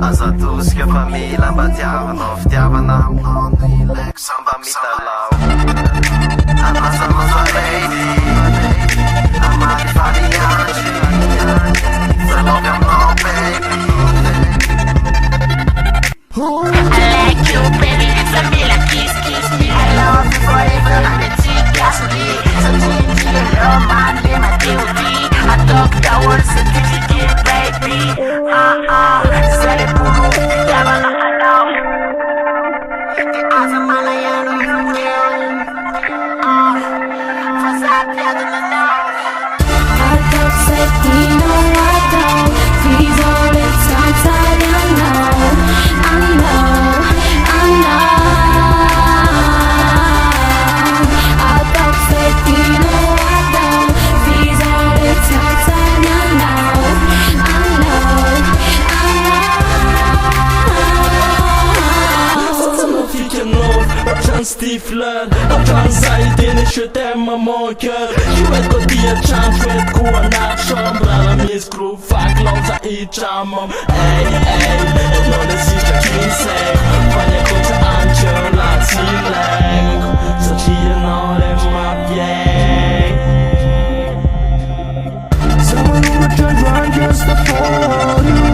Aza atosika fa mila mba tiavanao fitiavana aminao no ilaiko samba mitalao Amazamaza lady Amalifaly andry Zalovy aminao baby I like you, baby, it's a mila kiss, kiss me. I love you forever, I'm a cheap gasoline. So change your love, man, let my DOD. I talk the words, certificate, baby. Say it, boo, never know I know. The eyes of Malayano, Fasad, yeah, the know. I don't say, no, I don't. Please, all the time, I know. I know, I know. I don't say, no, I don't. Please, all the time, I know. I know, I know. Sans ma fille qu'elle n'ose, un stifler, un anxiety, ne je t'aime à mon cœur. Je vais te dire, chance, je vais te courir na chambre. La mise crew, fuck, love, ça y chamam. Hey, hey, non existe quem segue. Falha contra Angel, lá se lego. Só tira não é uma pied. Someone who would try just to fall.